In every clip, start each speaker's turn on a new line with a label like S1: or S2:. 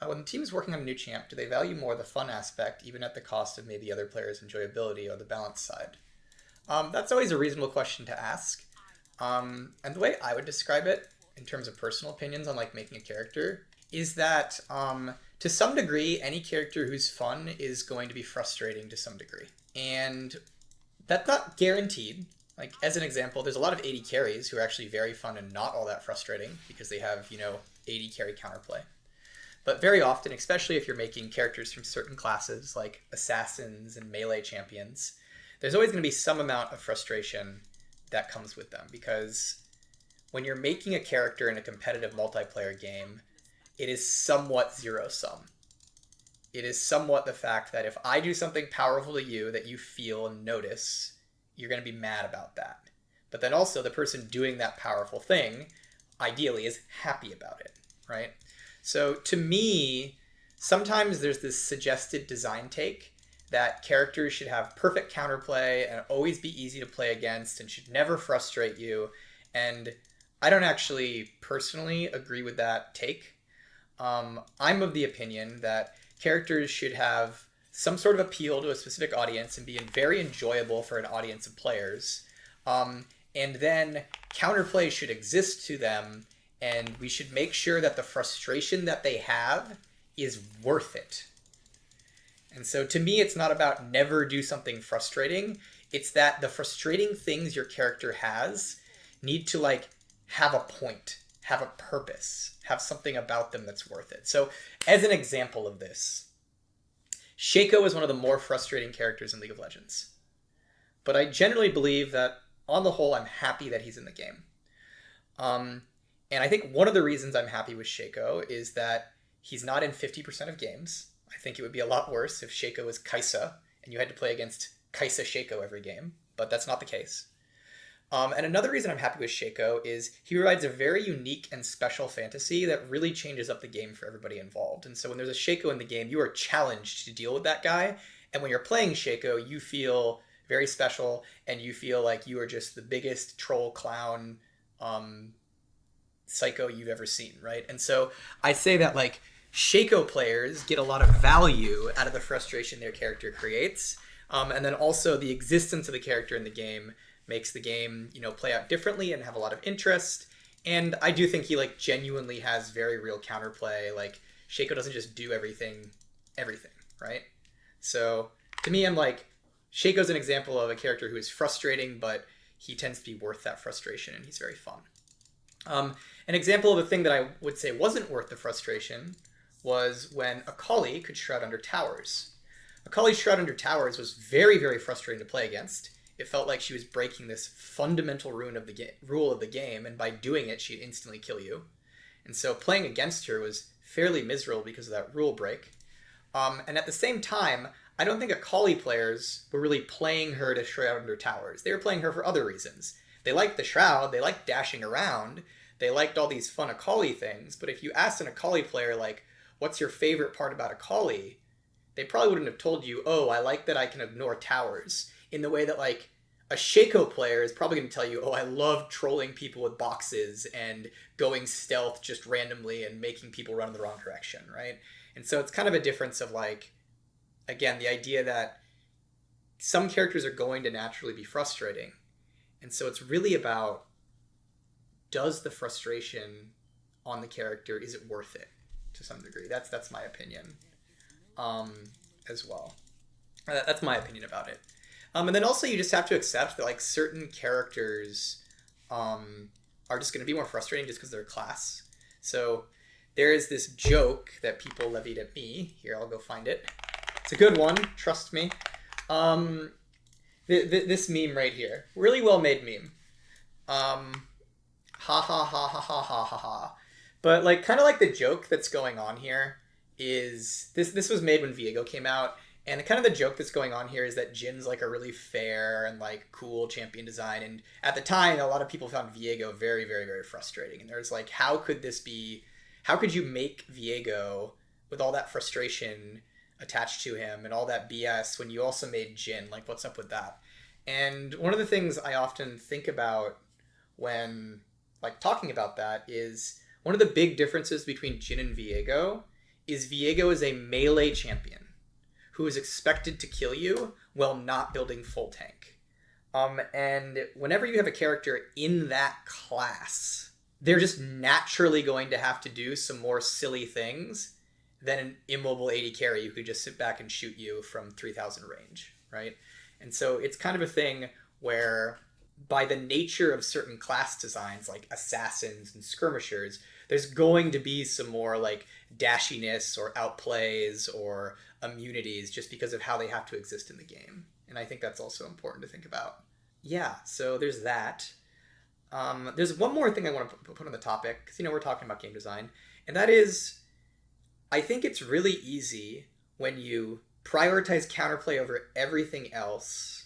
S1: when the team is working on a new champ, do they value more the fun aspect, even at the cost of maybe other players' enjoyability or the balance side? That's always a reasonable question to ask. And the way I would describe it, in terms of personal opinions on like making a character, is that to some degree, any character who's fun is going to be frustrating to some degree. And that's not guaranteed. Like, as an example, there's a lot of AD carries who are actually very fun and not all that frustrating because they have, AD carry counterplay. But very often, especially if you're making characters from certain classes like assassins and melee champions, there's always going to be some amount of frustration that comes with them, because when you're making a character in a competitive multiplayer game, it is somewhat zero-sum. It is somewhat the fact that if I do something powerful to you that you feel and notice, you're going to be mad about that. But then also the person doing that powerful thing, ideally, is happy about it, right? So to me, sometimes there's this suggested design take that characters should have perfect counterplay and always be easy to play against and should never frustrate you. And I don't actually personally agree with that take. I'm of the opinion that characters should have some sort of appeal to a specific audience and be very enjoyable for an audience of players. And then counterplay should exist to them, and we should make sure that the frustration that they have is worth it. And so to me, it's not about never do something frustrating. It's that the frustrating things your character has need to like have a point, have a purpose, have something about them that's worth it. So as an example of this, SHACO is one of the more frustrating characters in League of Legends. But I generally believe that on the whole, I'm happy that he's in the game. And I think one of the reasons I'm happy with SHACO is that he's not in 50% of games. I think it would be a lot worse if SHACO was Kai'Sa and you had to play against Kai'Sa SHACO every game, but that's not the case. And another reason I'm happy with SHACO is he provides a very unique and special fantasy that really changes up the game for everybody involved. And so when there's a SHACO in the game, you are challenged to deal with that guy. And when you're playing SHACO, you feel very special and you feel like you are just the biggest troll clown psycho you've ever seen, right? And so I say that like SHACO players get a lot of value out of the frustration their character creates. And then also the existence of the character in the game makes the game, play out differently and have a lot of interest. And I do think he like genuinely has very real counterplay. Like SHACO doesn't just do everything, right? So to me, I'm like, SHACO's an example of a character who is frustrating, but he tends to be worth that frustration and he's very fun. An example of a thing that I would say wasn't worth the frustration was when AKALI could Shroud Under Towers. AKALI's Shroud Under Towers was very, very frustrating to play against. It felt like she was breaking this fundamental rule of the game, and by doing it, she'd instantly kill you. And so playing against her was fairly miserable because of that rule break. And at the same time, I don't think AKALI players were really playing her to Shroud Under Towers. They were playing her for other reasons. They liked the Shroud, they liked dashing around, they liked all these fun AKALI things, but if you asked an AKALI player, like, what's your favorite part about AKALI? They probably wouldn't have told you, oh, I like that I can ignore towers, in the way that, like, a SHACO player is probably going to tell you, oh, I love trolling people with boxes and going stealth just randomly and making people run in the wrong direction, right? And so it's kind of a difference of, like, again, the idea that some characters are going to naturally be frustrating. And so it's really about, does the frustration on the character, is it worth it to some degree? That's my opinion as well. That's my opinion about it. And then also you just have to accept that like certain characters are just going to be more frustrating just because they're a class. So there is this joke that people levied at me. Here, I'll go find it. It's a good one, trust me. This meme right here. Really well made meme. Ha ha ha ha ha ha ha ha. But like kind of like the joke that's going on here is this was made when VIEGO came out. And kind of the joke that's going on here is that Jin's like a really fair and like cool champion design. And at the time, a lot of people found VIEGO very, very, very frustrating. And there's like, how could you make VIEGO with all that frustration attached to him and all that BS when you also made Jin? Like, what's up with that? And one of the things I often think about when like talking about that is one of the big differences between Jin and VIEGO is Viego is a melee champion who is expected to kill you while not building full tank. And whenever you have a character in that class, they're just naturally going to have to do some more silly things than an immobile AD carry who could just sit back and shoot you from 3,000 range, right? And so it's kind of a thing where by the nature of certain class designs like assassins and skirmishers, there's going to be some more like dashiness or outplays or immunities just because of how they have to exist in the game. And I think that's also important to think about. Yeah, so there's that. There's one more thing I want to put on the topic, because, we're talking about game design, and that is, I think it's really easy when you prioritize counterplay over everything else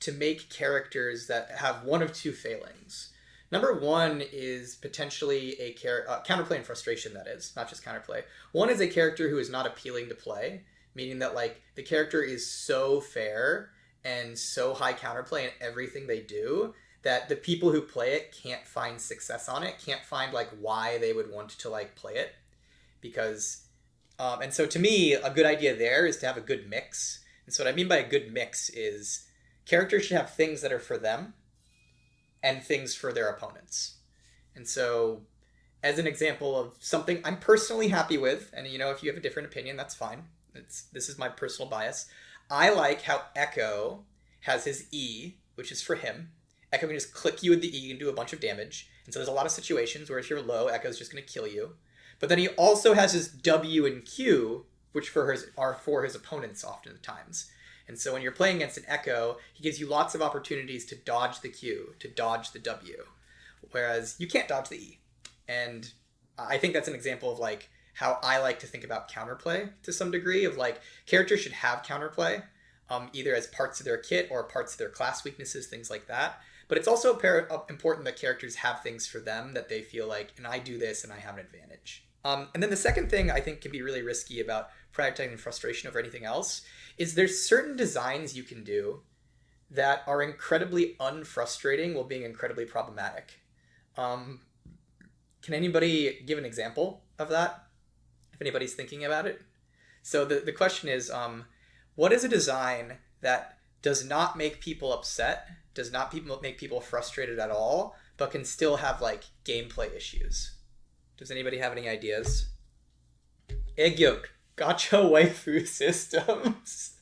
S1: to make characters that have one of two failings. Number one is potentially a counterplay and frustration, that is, not just counterplay. One is a character who is not appealing to play, meaning that like the character is so fair and so high counterplay in everything they do that the people who play it can't find success on it, can't find like why they would want to like play it. Because, and so to me, a good idea there is to have a good mix. And so what I mean by a good mix is characters should have things that are for them and things for their opponents. And so as an example of something I'm personally happy with, and if you have a different opinion, that's fine. This is my personal bias. I like how EKKO has his E, which is for him. EKKO can just click you with the E and do a bunch of damage. And so there's a lot of situations where if you're low, EKKO's just going to kill you. But then he also has his W and Q, which are for his opponents oftentimes. And so when you're playing against an EKKO, he gives you lots of opportunities to dodge the Q, to dodge the W. Whereas you can't dodge the E. And I think that's an example of like how I like to think about counterplay to some degree, of like characters should have counterplay, either as parts of their kit or parts of their class weaknesses, things like that. But it's also important that characters have things for them that they feel like, and I do this and I have an advantage. And then the second thing I think can be really risky about prioritizing frustration over anything else is there's certain designs you can do that are incredibly unfrustrating while being incredibly problematic. Can anybody give an example of that? If anybody's thinking about it. So the question is, what is a design that does not make people upset, does not make people frustrated at all, but can still have like gameplay issues? Does anybody have any ideas? Egg yolk, gotcha waifu systems.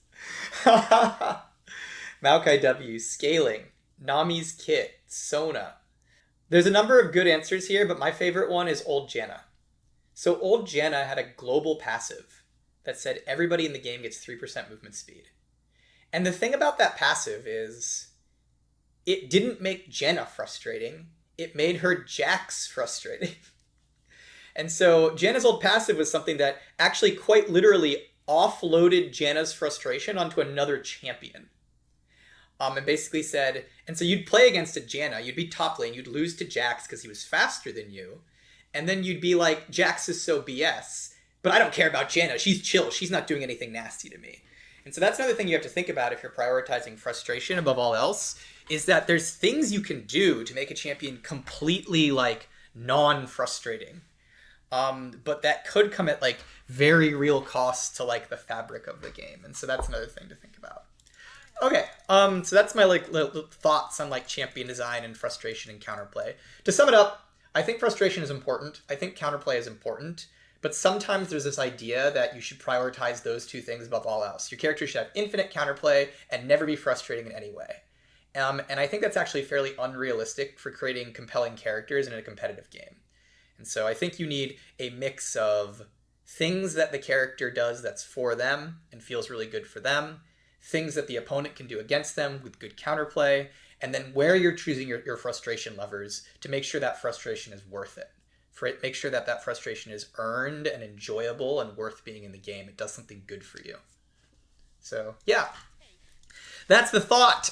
S1: Maokai W, scaling, Nami's kit, Sona. There's a number of good answers here, but my favorite one is Old Janna. So Old Janna had a global passive that said everybody in the game gets 3% movement speed. And the thing about that passive is it didn't make Janna frustrating. It made her Jax frustrating. And so Janna's old passive was something that actually quite literally offloaded Janna's frustration onto another champion. And basically said, and so you'd play against a Janna, you'd be top lane, you'd lose to Jax because he was faster than you. And then you'd be like, Jax is so BS, but I don't care about Janna. She's chill. She's not doing anything nasty to me. And so that's another thing you have to think about if you're prioritizing frustration above all else, is that there's things you can do to make a champion completely like non-frustrating. But that could come at like very real cost to like the fabric of the game. And so that's another thing to think about. Okay, so that's my like little thoughts on like champion design and frustration and counterplay. To sum it up, I think frustration is important. I think counterplay is important. But sometimes there's this idea that you should prioritize those two things above all else. Your character should have infinite counterplay and never be frustrating in any way. And I think that's actually fairly unrealistic for creating compelling characters in a competitive game. And so I think you need a mix of things that the character does that's for them and feels really good for them, things that the opponent can do against them with good counterplay, and then where you're choosing your frustration levers to make sure that frustration is worth it. Make sure that that frustration is earned and enjoyable and worth being in the game. It does something good for you. So, yeah. That's the thought.